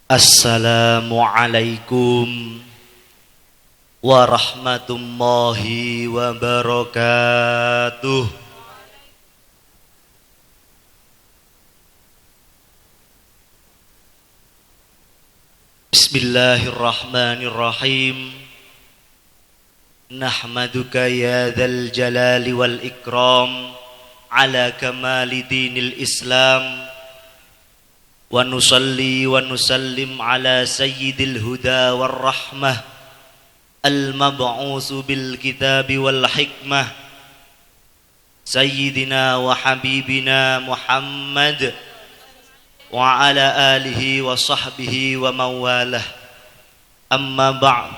Assalamualaikum warahmatullahi wabarakatuh. Bismillahirrahmanirrahim. Nahmaduka ya dzal jalali wal ikram ala kamali dinil Islam. Wa nusalli wa nusallim ala sayyidil huda war rahmah al-mab'usu bil kitabi wal hikmah sayyidina wa habibina Muhammad wa ala alihi wa sahbihi wa mawalah. Amma ba'd.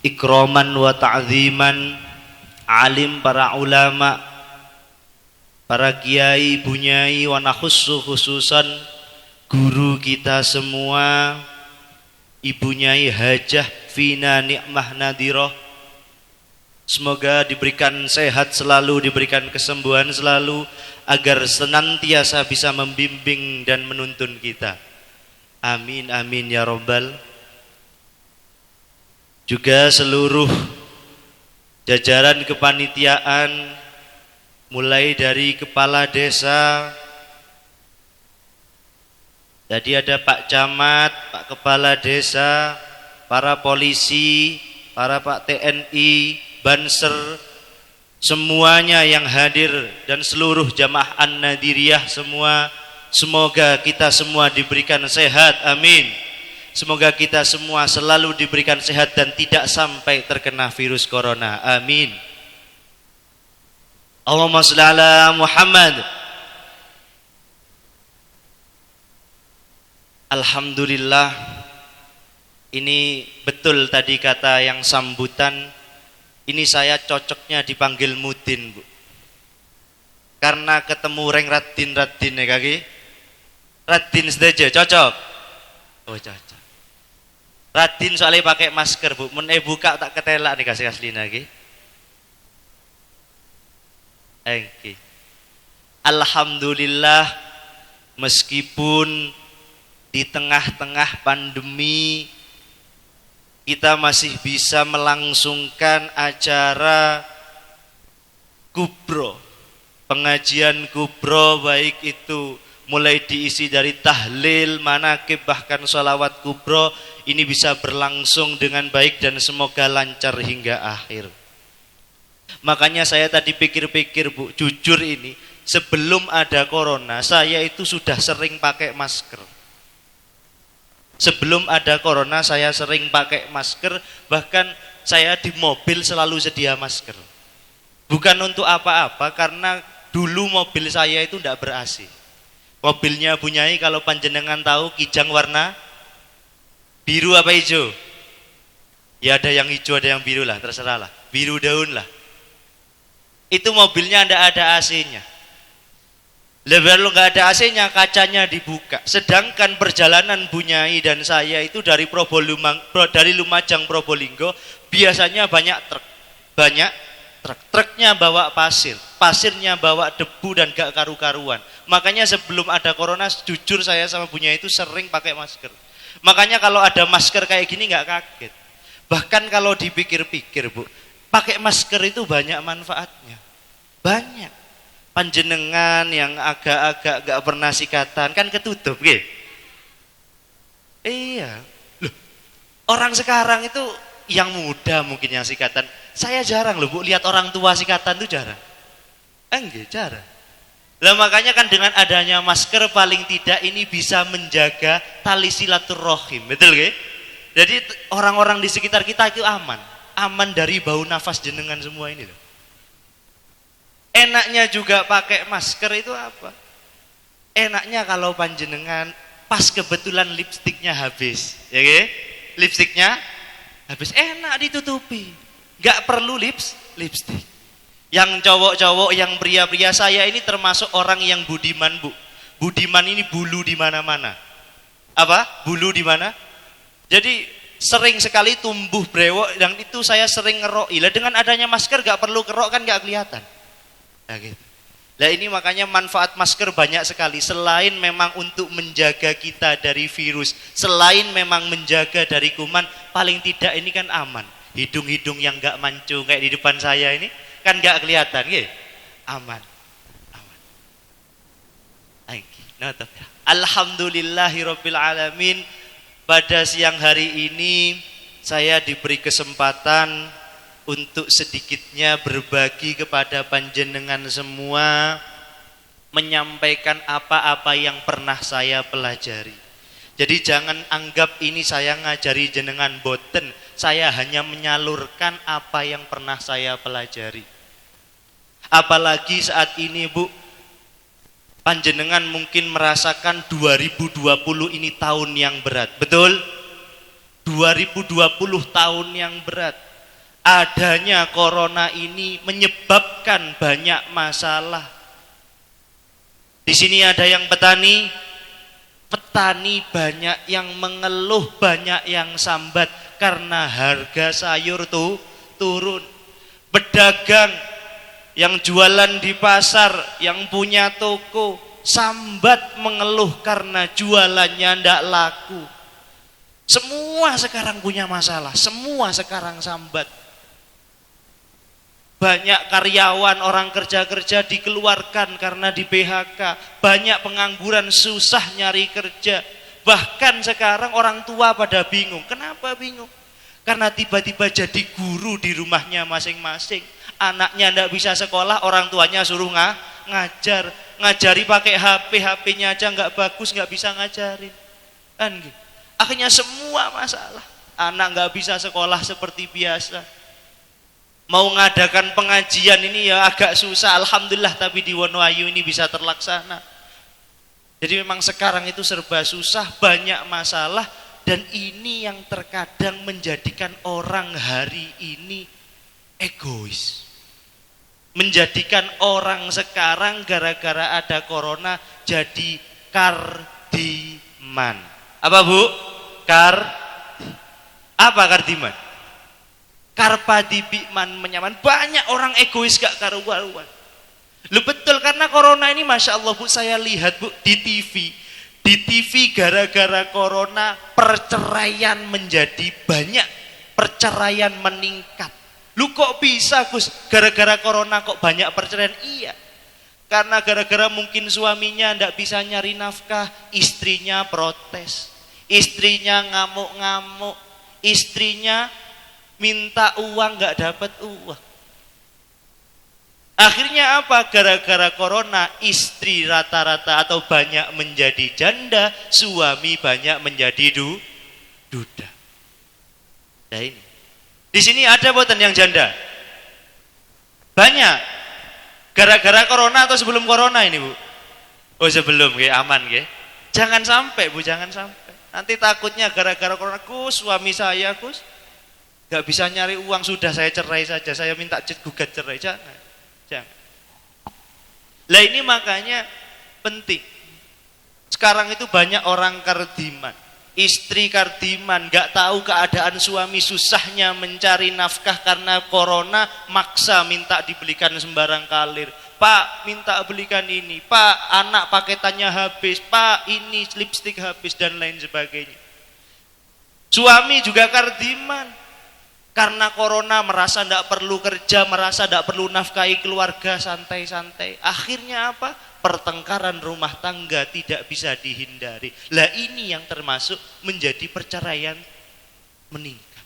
Ikraman wa ta'ziman alim para ulama, para kiai bunyai, wa nakhussu khususan guru kita semua, Ibu Nyai Hajah Vina Nikmah Nadiroh. Semoga diberikan sehat selalu, diberikan kesembuhan selalu, agar senantiasa bisa membimbing dan menuntun kita. Amin amin ya robbal. Juga seluruh jajaran kepanitiaan, mulai dari kepala desa. Jadi ada Pak Camat, Pak Kepala Desa, para polisi, para Pak TNI, Banser, semuanya yang hadir dan seluruh jamaah An-Nadiriyah semua, semoga kita semua diberikan sehat, amin. Semoga kita semua selalu diberikan sehat dan tidak sampai terkena virus corona, amin. Allahumma shalli ala Muhammad. Alhamdulillah, ini betul tadi kata yang sambutan, ini saya cocoknya dipanggil Mudin, Bu. Karena ketemu reng Radin ya kaki. Radin sedaja, cocok. Oh cocok. Radin soalnya pakai masker, Bu. Mun buka tak ketelak nih kasih asli lagi. Oke. Alhamdulillah, meskipun di tengah-tengah pandemi kita masih bisa melangsungkan acara kubro, pengajian kubro, baik itu mulai diisi dari tahlil, manaqib, bahkan sholawat kubro, ini bisa berlangsung dengan baik dan semoga lancar hingga akhir. Makanya saya tadi pikir-pikir, Bu, jujur ini sebelum ada corona saya itu sudah sering pakai masker. Sebelum ada corona saya sering pakai masker, bahkan saya di mobil selalu sedia masker. Bukan untuk apa-apa, karena dulu mobil saya itu tidak ber-AC. Mobilnya Bunyai kalau panjenengan tahu, kijang warna biru apa hijau? Ya ada yang hijau, ada yang biru lah, terserah lah. Biru daun lah. Itu mobilnya tidak ada AC-nya. Lebar lo nggak ada AC-nya, kacanya dibuka. Sedangkan perjalanan Bunyai dan saya itu dari Lumajang Probolinggo biasanya banyak truk, truknya bawa pasir, pasirnya bawa debu dan gak karu-karuan. Makanya sebelum ada corona, jujur saya sama Bunyai itu sering pakai masker. Makanya kalau ada masker kayak gini nggak kaget. Bahkan kalau dipikir-pikir, Bu, pakai masker itu banyak manfaatnya, banyak. Panjenengan yang agak-agak gak pernah sikatan kan ketutup gitu. Iya. Loh, orang sekarang itu yang muda mungkin yang sikatan. Saya jarang loh, Bu, lihat orang tua sikatan itu jarang. Enggak, jarang. Lah makanya kan dengan adanya masker paling tidak ini bisa menjaga tali silaturahim. Betul nggih? Jadi orang-orang di sekitar kita itu aman dari bau nafas jenengan semua ini loh. Enaknya juga pakai masker itu apa? Enaknya kalau panjenengan pas kebetulan lipstiknya habis, ya ke? Lipstiknya habis, enak ditutupi, nggak perlu lipstik. Yang cowok-cowok, yang pria-pria, saya ini termasuk orang yang budiman, Bu. Budiman ini bulu di mana-mana. Apa? Bulu di mana? Jadi sering sekali tumbuh brewok, dan itu saya sering ngerok. Dengan adanya masker nggak perlu kerok kan nggak kelihatan. Nah, gitu. Nah ini makanya manfaat masker banyak sekali. Selain memang untuk menjaga kita dari virus, selain memang menjaga dari kuman, paling tidak ini kan aman. Hidung-hidung yang gak mancung kayak di depan saya ini kan gak kelihatan, ya? Aman. Aman. Alhamdulillahirabbil alamin. Pada siang hari ini saya diberi kesempatan untuk sedikitnya berbagi kepada panjenengan semua, menyampaikan apa-apa yang pernah saya pelajari. Jadi jangan anggap ini saya ngajari jenengan boten, saya hanya menyalurkan apa yang pernah saya pelajari. Apalagi saat ini Bu, panjenengan mungkin merasakan 2020 ini tahun yang berat, betul? 2020 tahun yang berat. Adanya corona ini menyebabkan banyak masalah. Di sini ada yang petani banyak yang mengeluh, banyak yang sambat karena harga sayur tuh turun. Pedagang yang jualan di pasar, yang punya toko, sambat mengeluh karena jualannya ndak laku. Semua sekarang punya masalah, semua sekarang sambat. Banyak karyawan, orang kerja-kerja dikeluarkan karena di PHK. Banyak pengangguran, susah nyari kerja. Bahkan sekarang orang tua pada bingung. Kenapa bingung? Karena tiba-tiba jadi guru di rumahnya masing-masing. Anaknya ndak bisa sekolah, orang tuanya suruh ngajar. Ngajari pakai HP, HP-nya aja nggak bagus, nggak bisa ngajarin. Kan gitu. Akhirnya semua masalah. Anak nggak bisa sekolah seperti biasa. Mau ngadakan pengajian ini ya agak susah, alhamdulillah, tapi di Wonoayu ini bisa terlaksana. Jadi memang sekarang itu serba susah, banyak masalah, dan ini yang terkadang menjadikan orang hari ini egois. Menjadikan orang sekarang gara-gara ada corona jadi kardiman. Apa Bu? Apa kardiman? Karpadipiman menyaman. Banyak orang egois gak karuan-karuan. Lu betul, karena corona ini Masya Allah Bu, saya lihat Bu di TV. Di TV gara-gara corona perceraian menjadi banyak. Perceraian meningkat. Lu kok bisa Gus? Gara-gara corona kok banyak perceraian? Iya. Karena gara-gara mungkin suaminya ndak bisa nyari nafkah, istrinya protes. Istrinya ngamuk-ngamuk. Istrinya minta uang nggak dapat uang. Akhirnya apa? Gara-gara corona istri rata-rata atau banyak menjadi janda, suami banyak menjadi duda. Nah ini. Di sini ada boten yang janda? Banyak. Gara-gara corona atau sebelum corona ini Bu? Oh sebelum, aman ya. Jangan sampai Bu, jangan sampai. Nanti takutnya gara-gara corona, Gus suami saya Gus gak bisa nyari uang, sudah saya cerai saja, saya minta gugat cerai. Jangan. Lah ini makanya penting. Sekarang itu banyak orang kardiman, istri kardiman, gak tahu keadaan suami, susahnya mencari nafkah karena corona, maksa minta dibelikan sembarang kalir. Pak minta belikan ini, Pak anak paketannya habis, Pak ini lipstik habis, dan lain sebagainya. Suami juga kardiman. Karena corona merasa tidak perlu kerja, merasa tidak perlu nafkahi keluarga, santai-santai. Akhirnya apa? Pertengkaran rumah tangga tidak bisa dihindari. Lah ini yang termasuk menjadi perceraian meningkat.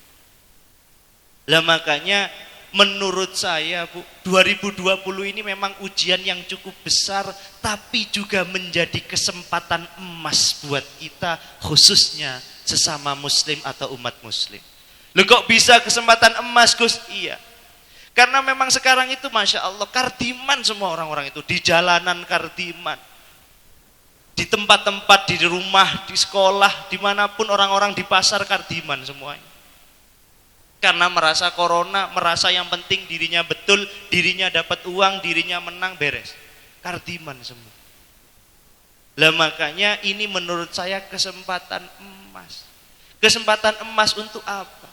Lah makanya menurut saya Bu, 2020 ini memang ujian yang cukup besar, tapi juga menjadi kesempatan emas buat kita, khususnya sesama muslim atau umat muslim. Loh kok bisa kesempatan emas Gus? Iya. Karena memang sekarang itu Masya Allah kardiman semua orang-orang itu. Di jalanan kardiman. Di tempat-tempat, di rumah, di sekolah, dimanapun orang-orang di pasar kardiman semuanya. Karena merasa corona, merasa yang penting dirinya betul, dirinya dapat uang, dirinya menang, beres. Kardiman semua. Lah makanya ini menurut saya kesempatan emas. Kesempatan emas untuk apa?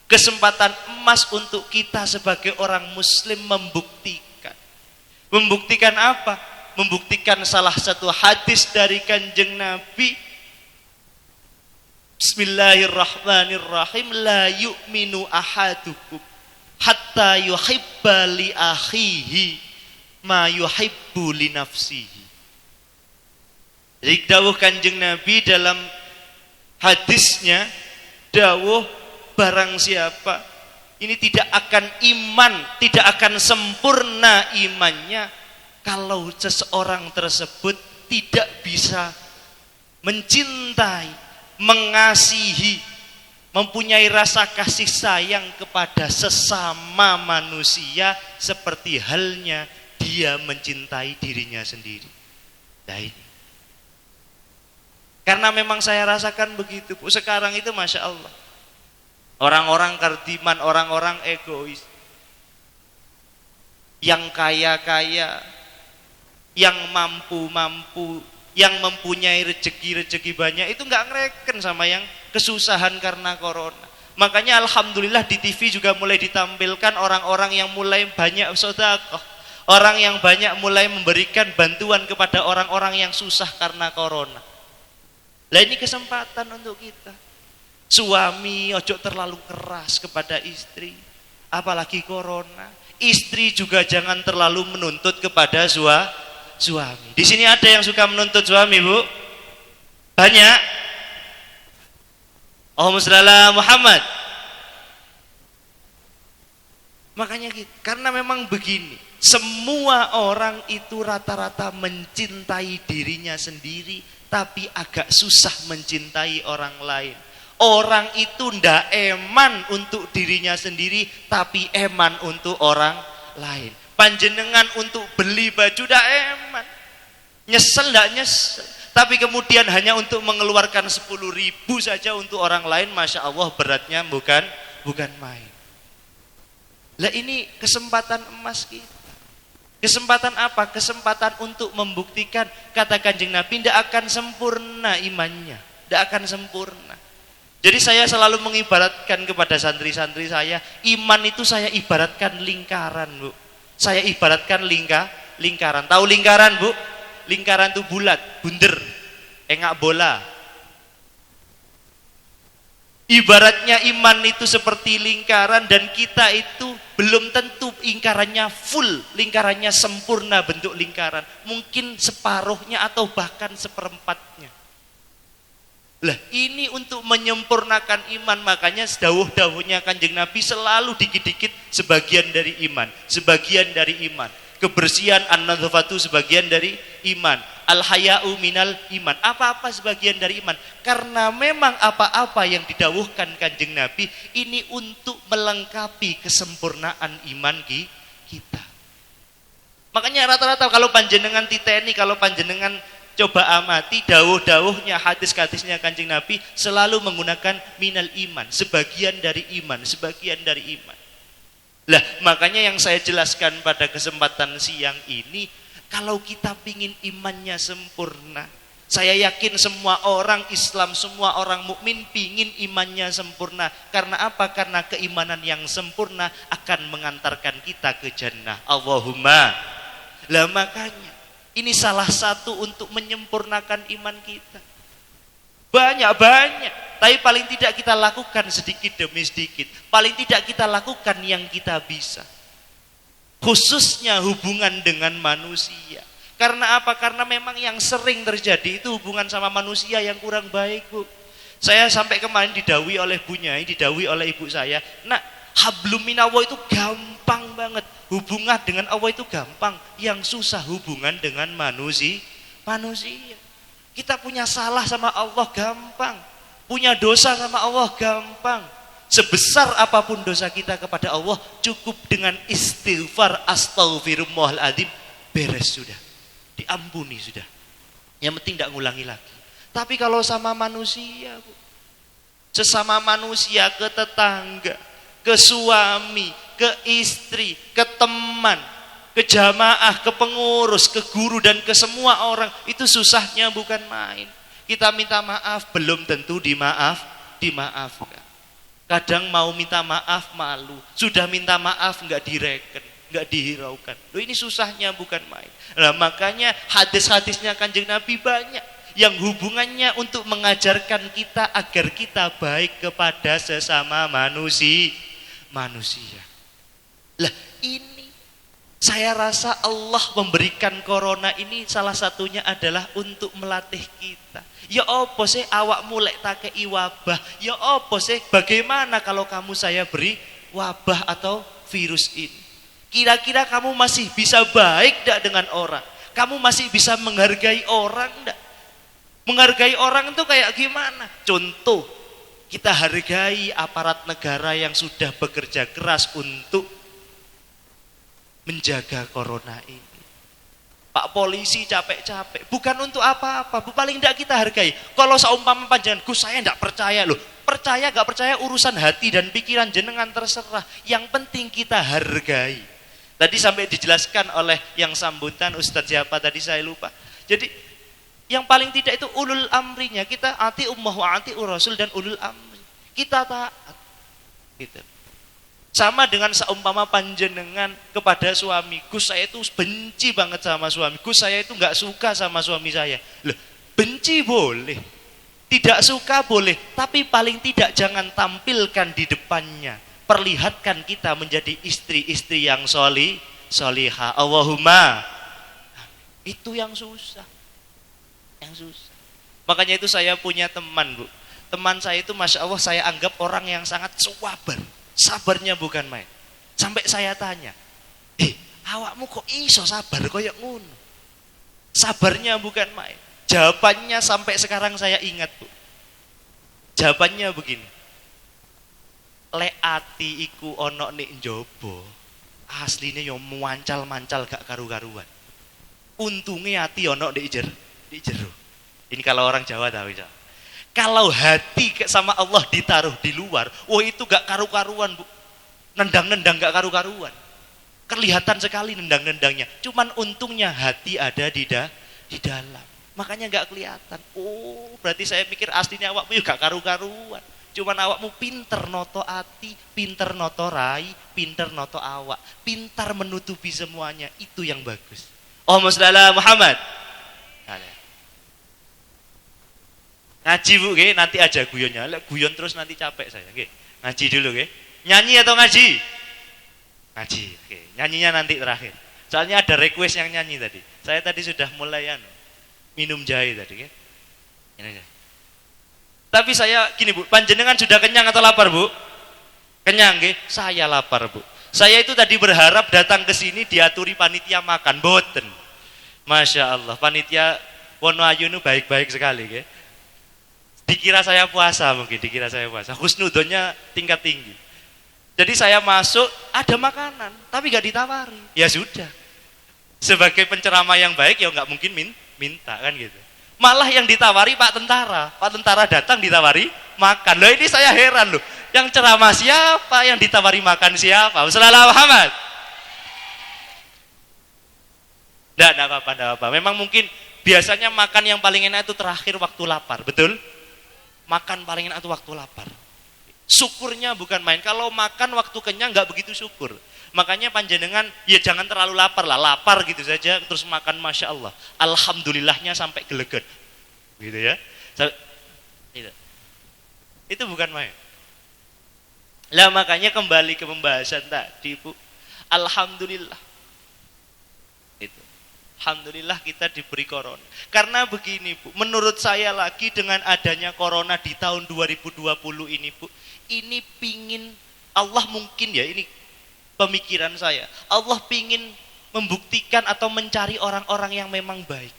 Kesempatan emas untuk kita sebagai orang muslim membuktikan. Membuktikan apa? membuktikan salah satu hadis dari Kanjeng Nabi. Bismillahirrahmanirrahim. La yu'minu ahadukum hatta yuhibba li akhihi ma yuhibbu li nafsihi. Jadi dawuh Kanjeng Nabi dalam hadisnya, dawuh barang siapa ini tidak akan iman, tidak akan sempurna imannya kalau seseorang tersebut tidak bisa mencintai, mengasihi, mempunyai rasa kasih sayang kepada sesama manusia seperti halnya dia mencintai dirinya sendiri. Nah ini. Karena memang saya rasakan begitu, Bu. Sekarang itu Masya Allah, orang-orang kardiman, orang-orang egois, yang kaya-kaya, yang mampu-mampu, yang mempunyai rezeki-rezeki banyak, itu nggak ngereken sama yang kesusahan karena corona. Makanya alhamdulillah di TV juga mulai ditampilkan orang-orang yang mulai banyak sedekah, orang yang banyak mulai memberikan bantuan kepada orang-orang yang susah karena corona. Lah ini kesempatan untuk kita. Suami ojo terlalu keras kepada istri, apalagi corona. Istri juga jangan terlalu menuntut kepada suami. Di sini ada yang suka menuntut suami, Bu? Banyak. Allahumma shalli ala Muhammad. Makanya gitu, karena memang begini, semua orang itu rata-rata mencintai dirinya sendiri, tapi agak susah mencintai orang lain. Orang itu ndak eman untuk dirinya sendiri, tapi eman untuk orang lain. Panjenengan untuk beli baju ndak eman, nyesel ndak nyesel, tapi kemudian hanya untuk mengeluarkan 10.000 saja untuk orang lain, Masya Allah beratnya bukan main. Lah ini kesempatan emas kita. Kesempatan apa? Kesempatan untuk membuktikan, kata Kanjeng Nabi, tidak akan sempurna imannya, tidak akan sempurna. Jadi saya selalu mengibaratkan kepada santri-santri saya, iman itu saya ibaratkan lingkaran, Bu. Saya ibaratkan lingkaran. Tahu lingkaran, Bu? Lingkaran itu bulat, bunder, engak bola. Ibaratnya iman itu seperti lingkaran, dan kita itu belum tentu lingkarannya full, lingkarannya sempurna bentuk lingkaran. Mungkin separuhnya atau bahkan seperempatnya. Lah ini untuk menyempurnakan iman, makanya dawuh-dawuhnya Kanjeng Nabi selalu dikit-dikit sebagian dari iman, sebagian dari iman. Kebersihan an-nadhafatu sebagian dari iman, al-haya'u minal iman, apa-apa sebagian dari iman. Karena memang apa-apa yang didawuhkan Kanjeng Nabi ini untuk melengkapi kesempurnaan iman kita. Makanya rata-rata kalau panjenengan titeni, kalau panjenengan coba amati dawuh-dawuhnya, hadis-hadisnya Kanjeng Nabi selalu menggunakan minal iman, sebagian dari iman, sebagian dari iman. Lah makanya yang saya jelaskan pada kesempatan siang ini, kalau kita pingin imannya sempurna, saya yakin semua orang Islam, semua orang mukmin pingin imannya sempurna. Karena apa? Karena keimanan yang sempurna akan mengantarkan kita ke jannah. Allahumma. Lah makanya ini salah satu untuk menyempurnakan iman kita. Banyak, tapi paling tidak kita lakukan sedikit demi sedikit. Paling tidak kita lakukan yang kita bisa. Khususnya hubungan dengan manusia. Karena apa? Karena memang yang sering terjadi itu hubungan sama manusia yang kurang baik, Bu. Saya sampai kemarin didawuhi oleh Bu Nyai, didawuhi oleh ibu saya, "Nak, hablum minallah itu gampang banget. Hubungan dengan Allah itu gampang. Yang susah hubungan dengan manusia. Kita punya salah sama Allah gampang. Punya dosa sama Allah gampang. Sebesar apapun dosa kita kepada Allah, cukup dengan istighfar, astaghfirullahaladzim, beres sudah. Diampuni sudah. Yang penting tidak ngulangi lagi. Tapi kalau sama manusia, Bu, sesama manusia, ke tetangga, ke suami, ke istri, ke teman, ke jamaah, ke pengurus, ke guru, dan ke semua orang, itu susahnya bukan main. Kita minta maaf belum tentu dimaafkan. Kadang mau minta maaf malu, sudah minta maaf nggak direken. nggak dihiraukan. Loh, ini susahnya bukan main. Nah, makanya hadis-hadisnya Kanjeng Nabi banyak yang hubungannya untuk mengajarkan kita agar kita baik kepada sesama manusia. Lah, ini saya rasa Allah memberikan corona ini salah satunya adalah untuk melatih kita. Ya apa sih awak mulai takei wabah? Ya apa sih bagaimana kalau kamu saya beri wabah atau virus ini? Kira-kira kamu masih bisa baik tidak dengan orang? Kamu masih bisa menghargai orang tidak? Menghargai orang itu kayak gimana? Contoh, kita hargai aparat negara yang sudah bekerja keras untuk menjaga corona ini. Pak polisi capek-capek, bukan untuk apa-apa, paling tidak kita hargai. Kalau seumpama panjenengan, Gus saya tidak percaya loh. Percaya gak percaya urusan hati dan pikiran jenengan terserah. Yang penting kita hargai. Tadi sampai dijelaskan oleh yang sambutan Ustadz siapa tadi saya lupa. Jadi yang paling tidak itu ulul amrinya, kita ati ummah wa ati rasul dan ulul amri. Kita taat. Gitu. Sama dengan seumpama panjenengan kepada suami, Gus saya itu benci banget sama suami, Gus saya itu nggak suka sama suami saya. Loh, benci boleh, tidak suka boleh, tapi paling tidak jangan tampilkan di depannya. Perlihatkan kita menjadi istri-istri yang solihah. Allahumma. Itu yang susah. Makanya itu saya punya teman, Bu. Teman saya itu Masya Allah saya anggap orang yang sangat sabar. Sabarnya bukan main. Sampai saya tanya, awakmu kok iso sabar koyo ngono? Sabarnya bukan main. Jawabannya sampai sekarang saya ingat, Bu. Jawabannya begini. Lek ati iku ono nek njaba, asline yo mancal-mancal gak karu-karuan. Untunge ati ono nek jero. Ini kalau orang Jawa tahu ya. Kalau hati sama Allah ditaruh di luar, itu gak karu-karuan, Bu. Nendang-nendang gak karu-karuan. Kelihatan sekali nendang-nendangnya. Cuman untungnya hati ada di dalam. Makanya gak kelihatan. Berarti saya pikir aslinya awakmu gak karu-karuan. Cuman awakmu pinter noto hati, pinter noto rai, pinter noto awak. Pintar menutupi semuanya. Itu yang bagus. Allahumma shalli ala Muhammad. Ngaji, Bu, nanti aja guyonnya. Guyon terus nanti capek saya. Ngaji dulu, nyanyi atau ngaji? Ngaji. Nyanyinya nanti terakhir. Soalnya ada request yang nyanyi tadi. Saya tadi sudah mulai minum jahe tadi. Ini aja. Tapi saya gini, Bu, panjenengan sudah kenyang atau lapar, Bu? Kenyang, Saya lapar, Bu. Saya itu tadi berharap datang ke sini diaturi panitia makan, boten. Masya Allah, panitia Wonoayu itu baik-baik sekali, Dikira saya puasa mungkin, husnudonnya tingkat tinggi. Jadi saya masuk, ada makanan, tapi gak ditawari. Ya sudah. Sebagai penceramah yang baik, ya gak mungkin minta, kan gitu. Malah yang ditawari Pak Tentara datang ditawari makan. Loh, ini saya heran loh. Yang ceramah siapa, yang ditawari makan siapa? Sallallahu Muhammad. Nggak apa-apa. Memang mungkin biasanya makan yang paling enak itu terakhir waktu lapar, betul? Makan paling enak itu waktu lapar. Syukurnya bukan main. Kalau makan waktu kenyang nggak begitu syukur. Makanya panjenengan ya jangan terlalu lapar lah. Lapar gitu saja terus makan Masya Allah. Alhamdulillahnya sampai geleget. Gitu ya. Itu bukan main. Lah makanya kembali ke pembahasan tadi, Bu. Alhamdulillah. Alhamdulillah kita diberi corona. Karena begini, Bu, menurut saya lagi dengan adanya corona di tahun 2020 ini, Bu, ini pingin Allah mungkin ya, ini pemikiran saya. Allah pingin membuktikan atau mencari orang-orang yang memang baik.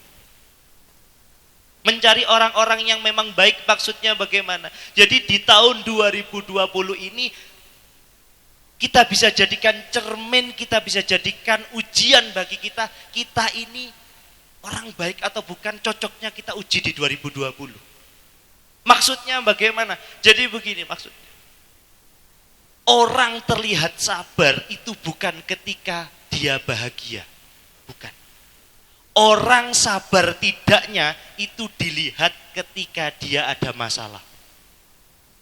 Mencari orang-orang yang memang baik maksudnya bagaimana? Jadi di tahun 2020 ini kita bisa jadikan cermin, kita bisa jadikan ujian bagi kita ini orang baik atau bukan, cocoknya kita uji di 2020. Maksudnya bagaimana? Jadi begini maksudnya. Orang terlihat sabar itu bukan ketika dia bahagia. Bukan. Orang sabar tidaknya itu dilihat ketika dia ada masalah.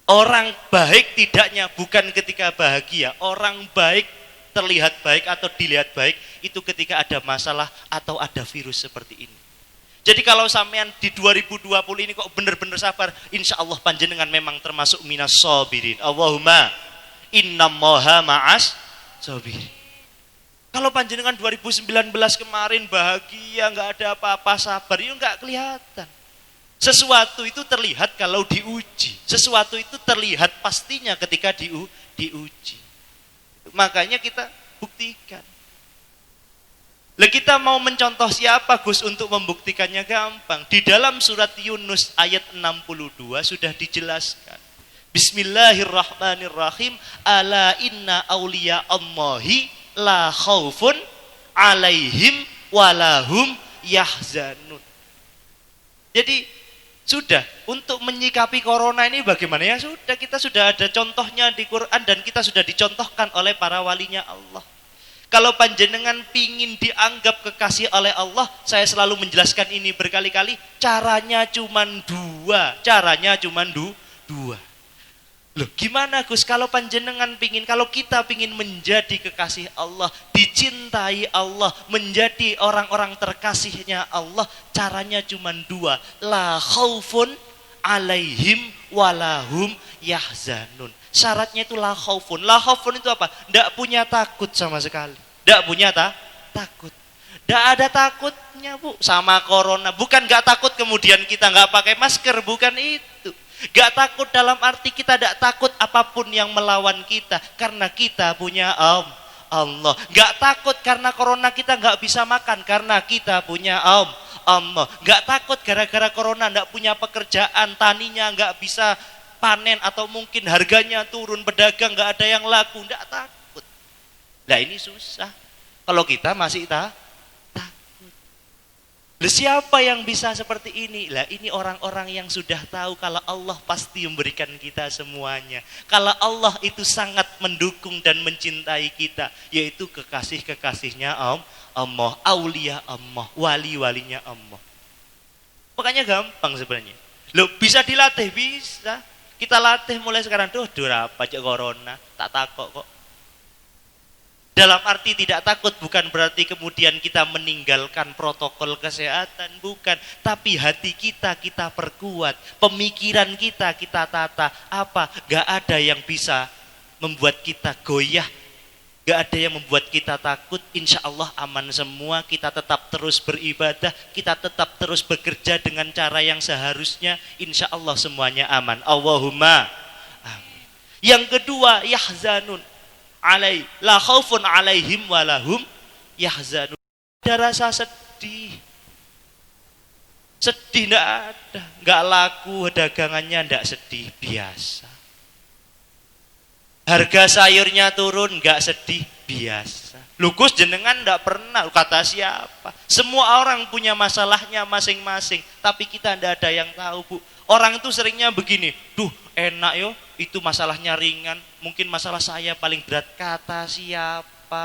Orang baik tidaknya bukan ketika bahagia. Orang baik terlihat baik atau dilihat baik itu ketika ada masalah atau ada virus seperti ini. Jadi kalau sampean di 2020 ini kok benar-benar sabar, insya Allah panjenengan memang termasuk minas sabirin. Allahumma innallaha ma'as sabirin. Kalau panjenengan 2019 kemarin bahagia, nggak ada apa-apa, sabar, itu nggak kelihatan. Sesuatu itu terlihat kalau diuji. Sesuatu itu terlihat pastinya ketika diuji. Makanya kita buktikan. Lah kita mau mencontoh siapa Gus untuk membuktikannya gampang. Di dalam surat Yunus ayat 62 sudah dijelaskan. Bismillahirrahmanirrahim. Ala inna awliya Allahi la khaufun alaihim walahum yahzanun. Jadi sudah untuk menyikapi corona ini bagaimana ya? Sudah, kita sudah ada contohnya di Quran dan kita sudah dicontohkan oleh para walinya Allah. Kalau panjenengan pingin dianggap kekasih oleh Allah, saya selalu menjelaskan ini berkali-kali, caranya cuma dua. Dua. Loh, gimana Gus kalau panjenengan pingin, kalau kita pingin menjadi kekasih Allah, dicintai Allah, menjadi orang-orang terkasihnya Allah, caranya cuma dua. La khaufun alaihim walahum yahzanun. Syaratnya itu la khaufun. La khaufun itu apa? Tidak punya takut sama sekali. Tidak punya takut. Tidak ada takutnya Bu sama corona. Bukan gak takut kemudian kita gak pakai masker. Bukan itu. Gak takut dalam arti kita tidak takut apapun yang melawan kita. Karena kita punya Allah. Gak takut karena corona kita gak bisa makan. Karena kita punya Allah. Gak takut gara-gara corona tidak punya pekerjaan. Taninya gak bisa panen atau mungkin harganya turun, pedagang gak ada yang laku. Tidak takut. Nah ini susah. Kalau kita masih takut. Lah siapa yang bisa seperti ini? Lah ini orang-orang yang sudah tahu kalau Allah pasti memberikan kita semuanya. Kalau Allah itu sangat mendukung dan mencintai kita, yaitu kekasih-kekasihnya Allah, aulia Allah, wali-walinya Allah. Makanya gampang sebenarnya. Loh bisa dilatih, bisa. Kita latih mulai sekarang. Duh apa aja corona, tak takut kok. Dalam arti tidak takut bukan berarti kemudian kita meninggalkan protokol kesehatan, bukan. Tapi hati kita perkuat, pemikiran kita tata. Apa? Gak ada yang bisa membuat kita goyah, gak ada yang membuat kita takut. Insya Allah aman semua, kita tetap terus beribadah, kita tetap terus bekerja dengan cara yang seharusnya. Insya Allah semuanya aman. Allahumma amin. Yang kedua, yahzanun. La khaufun alaihim walahum yahzanun. Ada rasa sedih. Sedih enggak ada, enggak laku dagangannya, enggak sedih, biasa. Harga sayurnya turun, enggak sedih, biasa. Lukus jenengan enggak pernah, kata siapa? Semua orang punya masalahnya masing-masing, tapi kita enggak ada yang tahu, Bu. Orang itu seringnya begini, duh enak yo, itu masalahnya ringan, mungkin masalah saya paling berat. Kata siapa?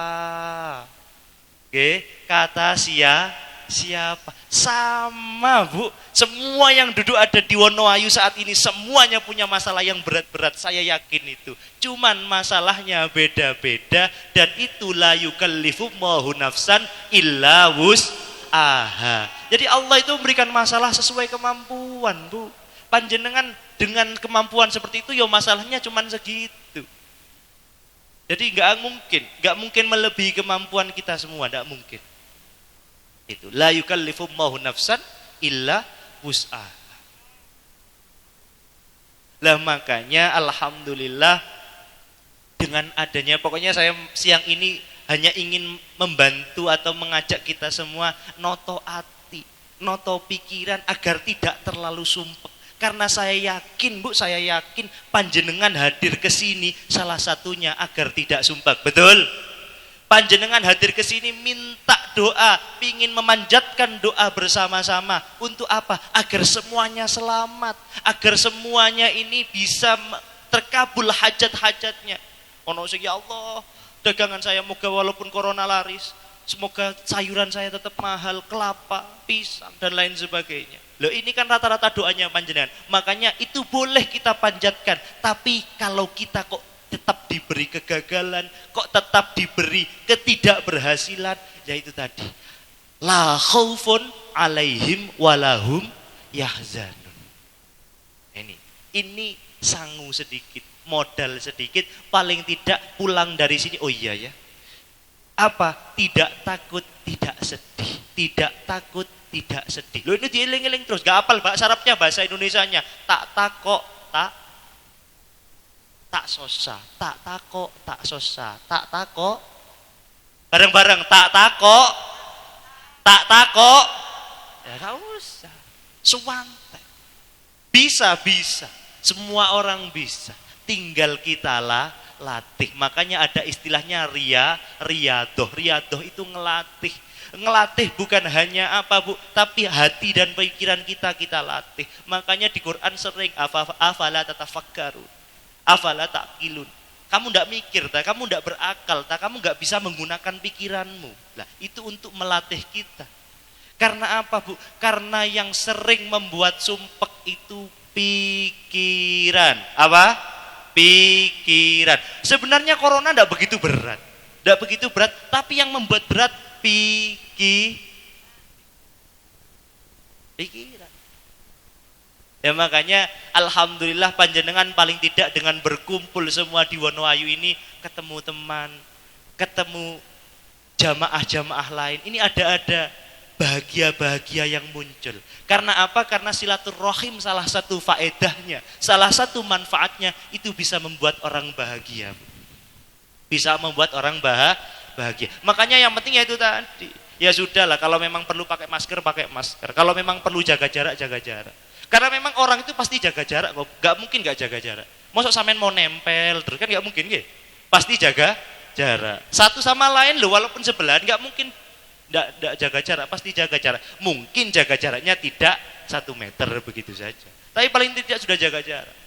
Oke, kata siapa? Sama Bu, semua yang duduk ada di Wonoayu saat ini semuanya punya masalah yang berat-berat, saya yakin itu. Cuman masalahnya beda-beda dan itu la yukallifullahu nafsan illa wus'aha. Jadi Allah itu memberikan masalah sesuai kemampuan, Bu. Panjenengan dengan kemampuan seperti itu, ya masalahnya cuman segitu. Jadi nggak mungkin melebihi kemampuan kita semua, nggak mungkin. Itu la yukallifullahu nafsan illa wus'aha. Lah makanya alhamdulillah dengan adanya, pokoknya saya siang ini hanya ingin membantu atau mengajak kita semua noto ati, noto pikiran agar tidak terlalu sumpek. Karena saya yakin Bu, saya yakin panjenengan hadir ke sini salah satunya agar tidak sumpah. Betul? Panjenengan hadir ke sini minta doa, pingin memanjatkan doa bersama-sama. Untuk apa? Agar semuanya selamat, agar semuanya ini bisa terkabul hajat-hajatnya. Ono sing ya Allah, dagangan saya moga walaupun corona laris, semoga sayuran saya tetap mahal, kelapa, pisang dan lain sebagainya. Loh ini kan rata-rata doanya panjenengan. Makanya itu boleh kita panjatkan. Tapi kalau kita kok tetap diberi kegagalan, kok tetap diberi ketidakberhasilan? Yaitu tadi, la khaufun alaihim walahum yahzanun. Ini sangu sedikit, modal sedikit, paling tidak pulang dari sini, oh iya ya, apa? Tidak takut, tidak sedih. Tidak takut, tidak sedih. Loh, ini dieling-eling terus, gak hafal sarapnya bahasa Indonesianya. Tak takok, tak sosa, tak takok, tak sosa, tak takok. Bareng-bareng, tak takok, tak takok. Ya gak usah. Suwantek. Bisa. Semua orang bisa. Tinggal kita latih. Makanya ada istilahnya riyadoh. Riyadoh itu ngelatih. Ngelatih bukan hanya apa Bu, tapi hati dan pikiran kita latih. Makanya di Quran sering afala tatafakkaru, afala taqilun. Kamu enggak mikir, kamu enggak berakal, kamu enggak bisa menggunakan pikiranmu. Nah, itu untuk melatih kita. Karena apa Bu? Karena yang sering membuat sumpek itu pikiran. Apa? Pikiran. Sebenarnya corona enggak begitu berat. Enggak begitu berat, tapi yang membuat berat pikiran. Ya makanya alhamdulillah panjenengan paling tidak dengan berkumpul semua di Wonoayu ini ketemu teman, ketemu jamaah-jamaah lain. Ini ada bahagia-bahagia yang muncul. Karena apa? Karena silaturahim salah satu faedahnya, salah satu manfaatnya itu bisa membuat orang bahagia. Bisa membuat orang bahagia. Makanya yang penting yaitu tadi. Ya sudahlah, kalau memang perlu pakai masker, pakai masker. Kalau memang perlu jaga jarak, jaga jarak. Karena memang orang itu pasti jaga jarak kok. Gak mungkin gak jaga jarak. Masa sampean mau nempel terus kan gak mungkin gitu. Pasti jaga jarak. Satu sama lain loh, walaupun sebelahan gak mungkin gak jaga jarak, pasti jaga jarak. Mungkin jaga jaraknya tidak 1 meter begitu saja. Tapi paling tidak sudah jaga jarak.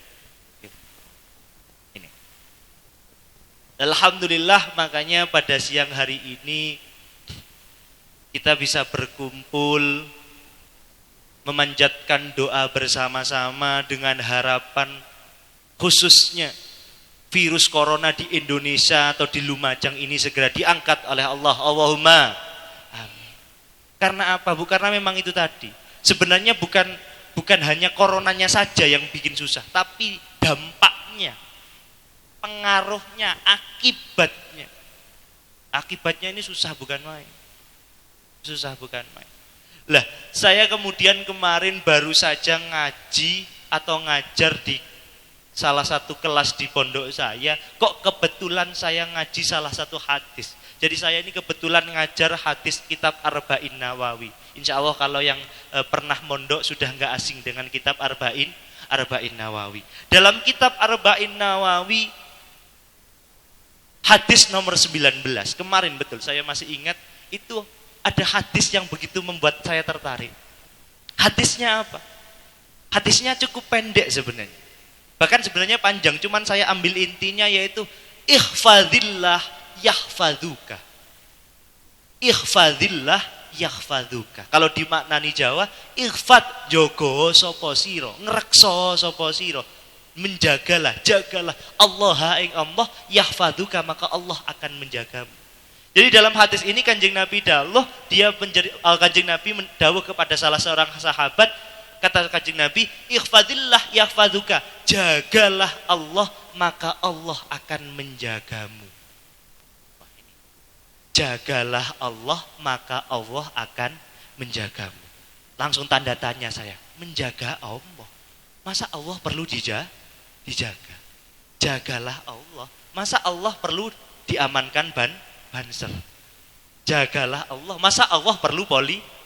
Alhamdulillah, makanya pada siang hari ini kita bisa berkumpul memanjatkan doa bersama-sama dengan harapan khususnya virus corona di Indonesia atau di Lumajang ini segera diangkat oleh Allah. Allahumma amin. Karena apa Bu? Karena memang itu tadi. Sebenarnya bukan hanya coronanya saja yang bikin susah, tapi dampaknya, pengaruhnya, akibatnya. Akibatnya ini susah bukan main. Susah bukan main. Lah, saya kemudian kemarin baru saja ngaji atau ngajar di salah satu kelas di pondok saya. Kok kebetulan saya ngaji salah satu hadis. Jadi saya ini kebetulan ngajar hadis kitab Arba'in Nawawi. Insya Allah kalau yang pernah mondok sudah nggak asing dengan kitab Arba'in Nawawi. Dalam kitab Arba'in Nawawi hadis nomor 19, kemarin betul saya masih ingat, itu ada hadis yang begitu membuat saya tertarik. Hadisnya apa? Hadisnya cukup pendek sebenarnya. Bahkan sebenarnya panjang, cuman saya ambil intinya yaitu ihfadzillah yahfadzuka. Ihfadzillah yahfadzuka. Kalau dimaknani Jawa, ihfad jogo sapa sira, ngrekso sapa sira. Menjagalah, jagalah Allah ing Allah, yahfadzuka, maka Allah akan menjagamu. Jadi dalam hadis ini Kanjeng Nabi dawuh, Kanjeng Nabi dawuh kepada salah seorang sahabat, kata Kanjeng Nabi, ihfadzillah yahfadzuka, jagalah Allah maka Allah akan menjagamu. Jagalah Allah maka Allah akan menjagamu. Langsung tanda tanya saya, menjaga Allah, masa Allah perlu dijaga? Jagalah Allah, masa Allah perlu diamankan banser? Jagalah Allah, masa Allah perlu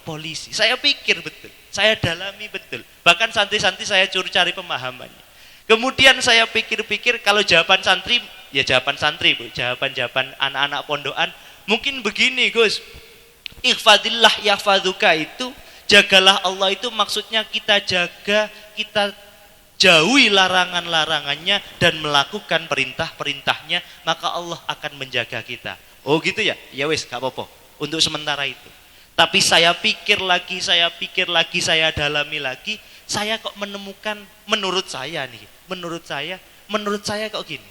polisi? Saya pikir betul, saya dalami betul. Bahkan santri-santri saya cari pemahamannya. Kemudian saya pikir-pikir, kalau jawaban santri, ya jawaban santri Bu, jawaban anak-anak pondokan mungkin begini Gus. Ihfadzillah yahfadzuka itu, jagalah Allah itu maksudnya kita jaga, kita jauhi larangan-larangannya dan melakukan perintah-perintahnya, maka Allah akan menjaga kita. Oh gitu ya? Ya wis, gak apa-apa. Untuk sementara itu. Tapi saya pikir lagi, saya dalami lagi, saya kok menemukan menurut saya kok gini.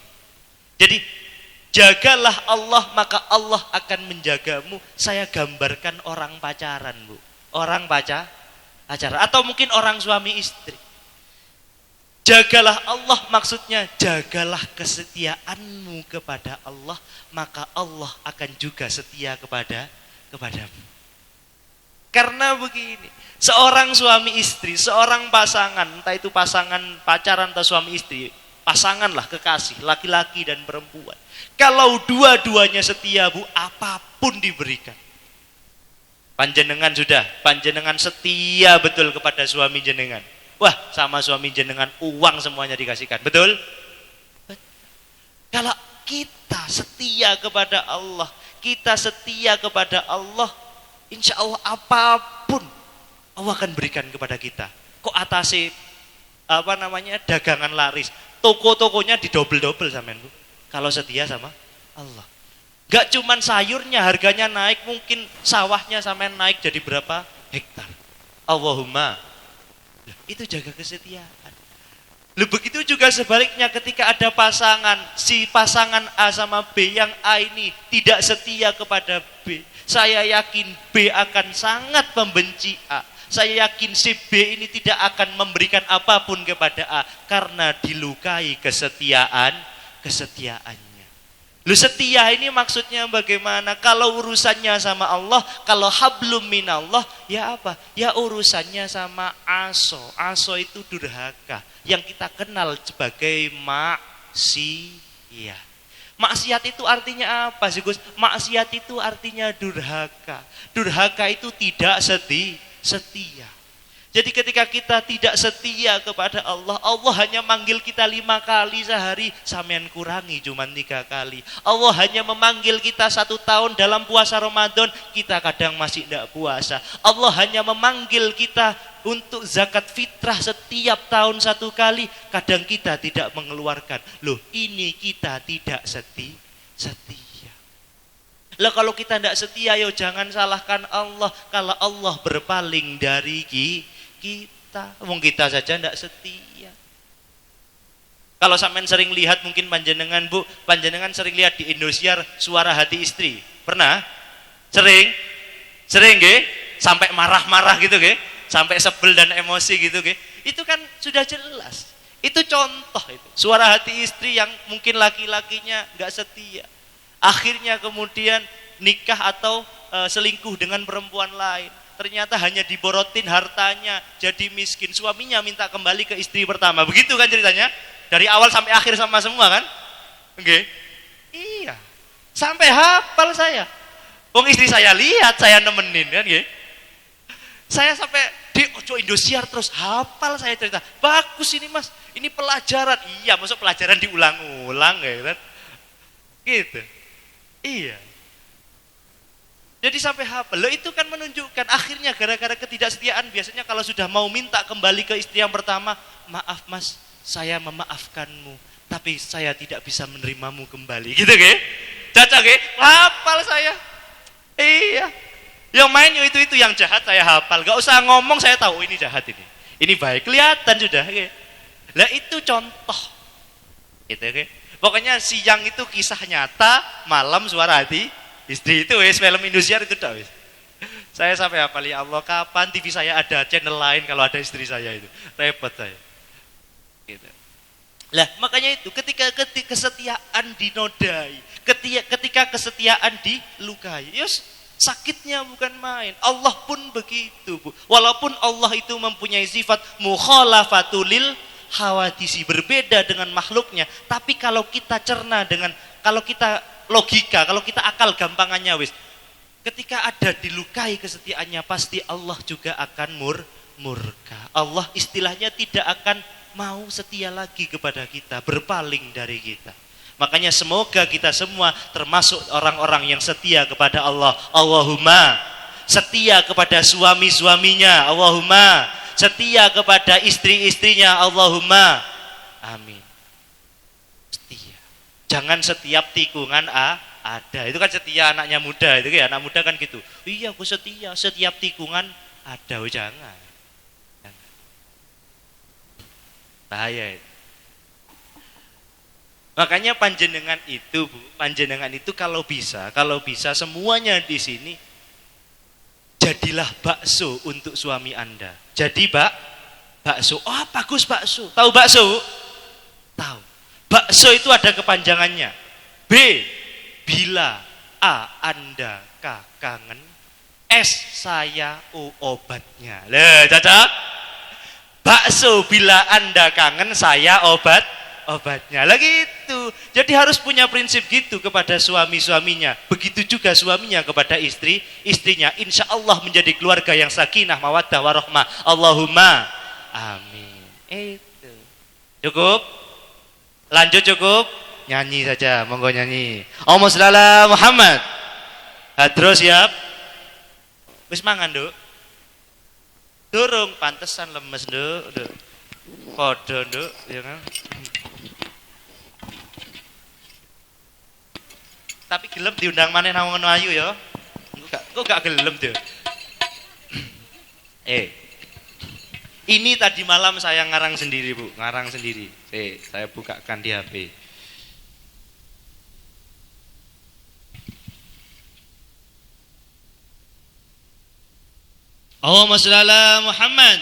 Jadi jagalah Allah maka Allah akan menjagamu. Saya gambarkan orang pacaran, Bu. Orang pacaran atau mungkin orang suami istri. Jagalah Allah maksudnya jagalah kesetiaanmu kepada Allah, maka Allah akan juga setia kepadamu. Karena begini, seorang suami istri, seorang pasangan, entah itu pasangan pacaran atau suami istri, pasanganlah kekasih, laki-laki dan perempuan. Kalau dua-duanya setia, Bu, apapun diberikan. Panjenengan setia betul kepada suami jenengan. Wah, sama suami jenengan uang semuanya dikasihkan. Betul? Kalau kita setia kepada Allah, insya Allah apapun Allah akan berikan kepada kita. Kok atasi dagangan laris, toko-tokonya didobel-dobel sampean, Bu. Kalau setia sama Allah. Gak cuman sayurnya harganya naik, mungkin sawahnya sampean naik jadi berapa hektar. Allahumma. Itu jaga kesetiaan. Begitu juga sebaliknya ketika ada pasangan, si pasangan A sama B, yang A ini tidak setia kepada B, saya yakin B akan sangat membenci A. Saya yakin si B ini tidak akan memberikan apapun kepada A karena dilukai kesetiaannya. Setia ini maksudnya bagaimana? Kalau urusannya sama Allah, kalau hablum minallah, ya apa? Ya urusannya sama aso. Aso itu durhaka, yang kita kenal sebagai maksiat. Maksiat itu artinya apa sih, Gus? Maksiat itu artinya durhaka. Durhaka itu tidak setia. Jadi ketika kita tidak setia kepada Allah, Allah hanya manggil kita 5 kali sehari, sampean kurangi cuma 3 kali. Allah hanya memanggil kita 1 tahun dalam puasa Ramadan, kita kadang masih tidak puasa. Allah hanya memanggil kita untuk zakat fitrah setiap tahun 1 kali, kadang kita tidak mengeluarkan. Ini kita tidak setia. Kalau kita tidak setia, jangan salahkan Allah. Kalau Allah berpaling dari kita, kita saja tidak setia. Kalau sampean sering lihat, mungkin panjenengan, Bu, panjenengan sering lihat di Indosiar Suara Hati Istri. Pernah? Sering nggih? Sampai marah-marah gitu nggih? Sampai sebel dan emosi gitu nggih? Itu kan sudah jelas. Itu contoh itu. Suara hati istri yang mungkin laki-lakinya enggak setia. Akhirnya kemudian nikah atau selingkuh dengan perempuan lain. Ternyata hanya diborotin hartanya, jadi miskin. Suaminya minta kembali ke istri pertama. Begitu kan ceritanya? Dari awal sampai akhir sama semua kan? Oke. Iya. Sampai hafal saya. Wong istri saya lihat, saya nemenin kan, nggih. Saya sampai di Indosiar terus hafal saya cerita. Bagus ini, Mas. Ini pelajaran. Iya, masuk pelajaran diulang-ulang ya kan? Gitu. Iya. Jadi sampai hafal. Itu kan menunjukkan akhirnya gara-gara ketidaksetiaan, biasanya kalau sudah mau minta kembali ke istri yang pertama, maaf Mas, saya memaafkanmu, tapi saya tidak bisa menerimamu kembali. Gitu nggih? Cocok nggih? Hafal saya. Iya. Yang main itu yang jahat saya hafal. Gak usah ngomong saya tahu ini jahat ini. Ini baik, kelihatan sudah. Itu contoh. Gitu nggih? Pokoknya siang itu kisah nyata, malam suara hati istri. Itu film Indosiar itu dah wis. Saya sampai hafal, ya Allah, kapan TV saya ada channel lain kalau ada istri saya itu. Repot saya. Gitu. Makanya itu ketika kesetiaan dinodai, ketika kesetiaan dilukai, sakitnya bukan main. Allah pun begitu, Bu. Walaupun Allah itu mempunyai sifat mukhalafatulil hawadisi, berbeda dengan makhluknya, tapi kalau kita cerna kalau kita logika, kalau kita akal gampangannya ketika ada dilukai kesetiaannya, pasti Allah juga akan murka. Allah istilahnya tidak akan mau setia lagi kepada kita, berpaling dari kita. Makanya semoga kita semua termasuk orang-orang yang setia kepada Allah. Allahumma setia kepada suami-suaminya, Allahumma setia kepada istri-istrinya, Allahumma amin. Setia. Jangan setiap tikungan ada. Itu kan setia anaknya muda itu kan, anak muda kan gitu. Iya, aku setia, setiap tikungan ada. Jangan. Bahaya itu. Makanya panjenengan itu, Bu, panjenengan itu kalau bisa semuanya di sini jadilah bakso untuk suami Anda. Jadi bakso. Oh, bagus bakso. Tahu bakso? Tahu. Bakso itu ada kepanjangannya. B, bila. A, Anda. K, kangen. S, saya. O, obatnya. Lah, cocok? Bakso bila Anda kangen, saya obatnya. Lah gitu. Jadi harus punya prinsip gitu kepada suami-suaminya. Begitu juga suaminya kepada istrinya. Insya Allah menjadi keluarga yang sakinah, mawaddah, warahmah. Allahumma amin. Itu. Cukup? Lanjut cukup? Nyanyi saja, monggo nyanyi. Allahumma shalli ala Muhammad. Hadro siap? Wis mangan, Nduk? Durung, pantesan lemes, Nduk. Podo, Nduk, ya kan? Tapi gelem diundang maneh nang ngono ayu ya. Kok gak gelem tuh. Ini tadi malam saya ngarang sendiri, Bu, ngarang sendiri. Saya bukakan di HP. Allahumma shalli ala Muhammad.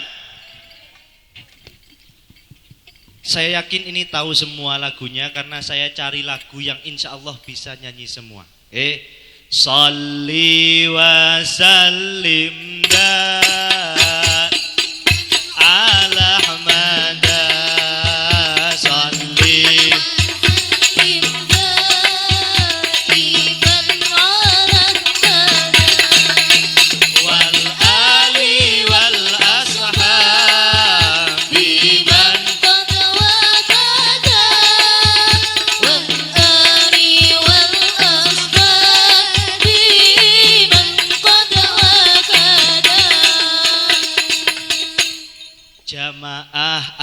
Saya yakin ini tahu semua lagunya karena saya cari lagu yang insya Allah bisa nyanyi semua. Shalli wa sallim ala Ahmad. Shalli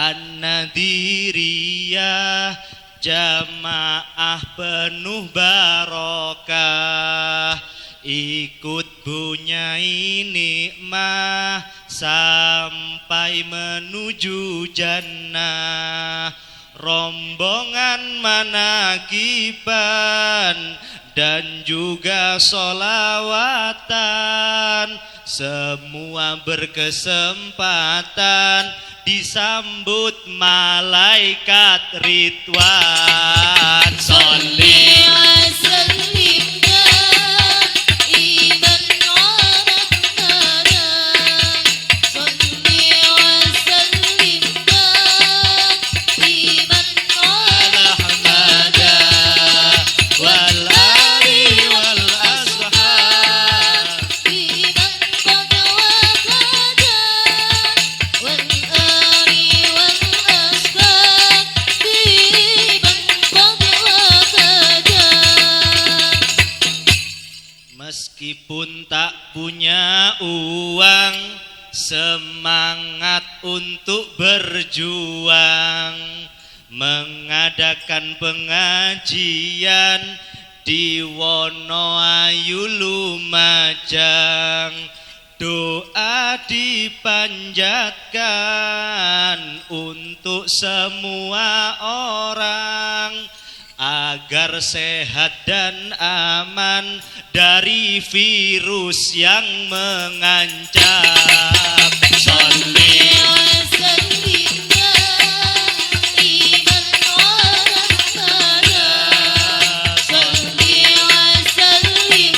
An-Nadiriyah, jamaah penuh barokah, ikut bunyai nikmah sampai menuju jannah. Rombongan manakiban dan juga solawatan, semua berkesempatan disambut malaikat Ridwan. Sholli wa sallim daiman ala Sholli wa sallim daiman ala Ahmad wal ali wal ashab biman qad waqada wal meskipun tak punya uang, semangat untuk berjuang, mengadakan pengajian di Wonoayu Lumajang. Doa dipanjatkan untuk semua orang agar sehat dan aman dari virus yang mengancam. Sholli wa sallim daiman ala Sholli wa sallim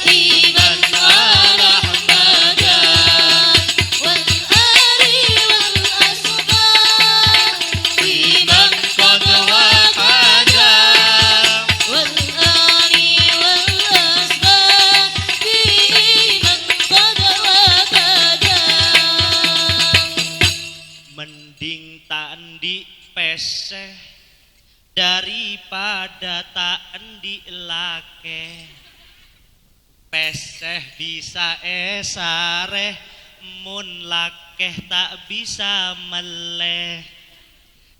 daiman ala Ahmad wal ali wal ashab biman qad waqada wal ali wal ashab biman qad waqada. Mending tandi peseh daripada tak endi lake. Peseh bisa esareh, mun lakeh tak bisa meleh.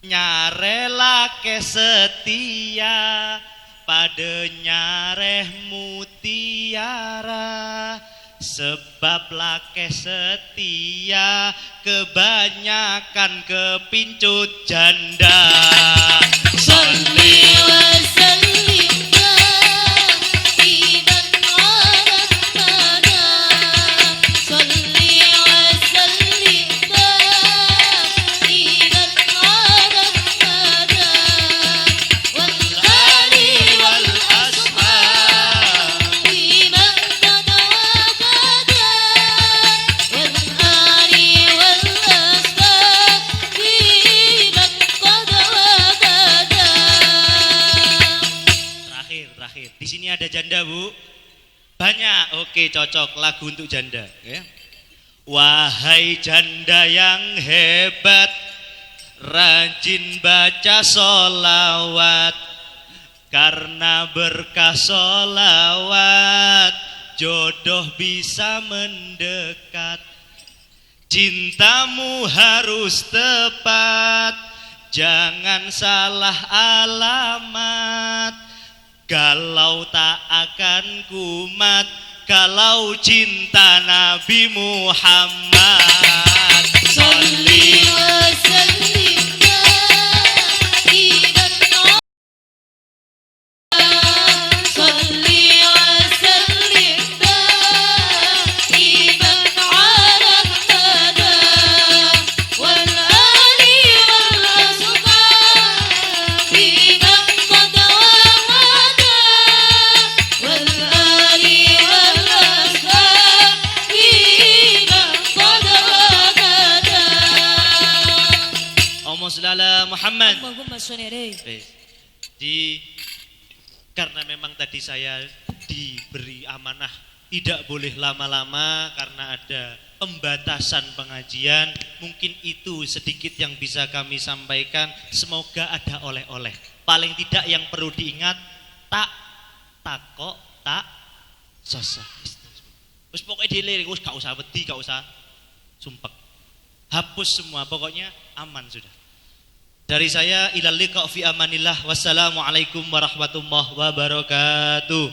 Nyare lake setia, pada nyareh mutiara. Sebab lake setia, kebanyakan kepincut janda. Di sini ada janda, Bu? Banyak. Oke, cocok lagu untuk janda, ya. Wahai janda yang hebat, rajin baca sholawat, karena berkah sholawat jodoh bisa mendekat. Cintamu harus tepat, jangan salah alamat. Galau tak akan kumat kalau cinta Nabi Muhammad. Sholli wa sallim Muhammad. Karena memang tadi saya diberi amanah tidak boleh lama-lama karena ada pembatasan pengajian. Mungkin itu sedikit yang bisa kami sampaikan. Semoga ada oleh-oleh. Paling tidak yang perlu diingat, tak takok tak sasa. Wis pokoknya dilirik, wis gak usah wedi, gak usah sumpek. Hapus semua, pokoknya aman sudah. Dari saya ilal liqa fi amanillah. Wassalamualaikum warahmatullahi wabarakatuh.